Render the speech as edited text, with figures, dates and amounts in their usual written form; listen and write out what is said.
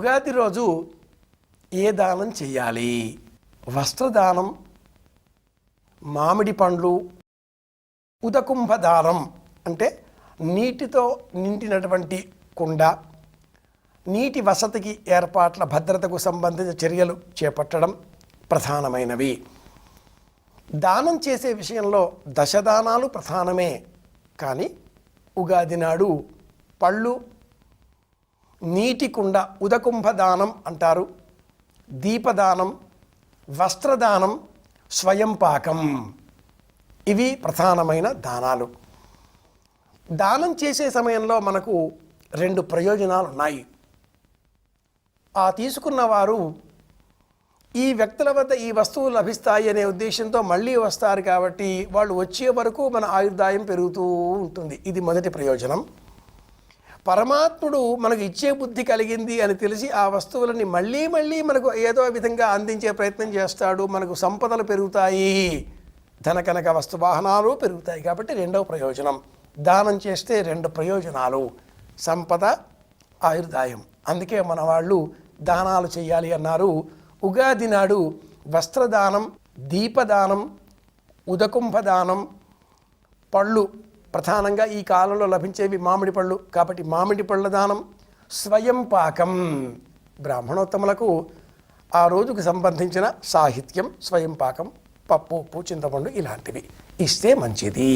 ఉగాది రోజు ఏ దానం చేయాలి? వస్త్రదానం, మామిడి పండ్లు, ఉదకుంభ దానం అంటే నీటితో నిండినటువంటి కుండ, నీటి వసతికి ఏర్పాట్ల భద్రతకు సంబంధించిన చర్యలు చేపట్టడం ప్రధానమైనవి. దానం చేసే విషయంలో దశదానాలు ప్రధానమే, కానీ ఉగాది నాడు పళ్ళు, నీటి కుండ ఉదకుంభ దానం అంటారు, దీపదానం, వస్త్రదానం, స్వయం పాకం, ఇవి ప్రధానమైన దానాలు. దానం చేసే సమయంలో మనకు 2 ప్రయోజనాలు ఉన్నాయి. ఆ తీసుకున్నవారు ఈ వ్యక్తుల వద్ద ఈ వస్తువులు లభిస్తాయి అనే ఉద్దేశంతో మళ్ళీ వస్తారు కాబట్టి వాళ్ళు వచ్చే వరకు మన ఆయుర్దాయం పెరుగుతూ ఉంటుంది. ఇది మొదటి ప్రయోజనం. పరమాత్ముడు మనకు ఇచ్చే బుద్ధి కలిగింది అని తెలిసి ఆ వస్తువులని మళ్ళీ మనకు ఏదో విధంగా అందించే ప్రయత్నం చేస్తాడు. మనకు సంపదలు పెరుగుతాయి, ధనకనక వస్తువాహనాలు పెరుగుతాయి. కాబట్టి రెండవ ప్రయోజనం, దానం చేస్తే 2 ప్రయోజనాలు, సంపద, ఆయుర్దాయం. అందుకే మన వాళ్ళు దానాలు చేయాలి అన్నారు. ఉగాది నాడు వస్త్రదానం, దీపదానం, ఉదకుంభదానం, పళ్ళు, ప్రధానంగా ఈ కాలంలో లభించేవి మామిడి పళ్ళు కాబట్టి మామిడి పళ్ళ దానం, స్వయం పాకం, బ్రాహ్మణోత్తములకు ఆ రోజుకు సంబంధించిన సాహిత్యం, స్వయం పాకం, పప్పు, ఉప్పు, చింతపండు ఇలాంటివి ఇస్తే మంచిది.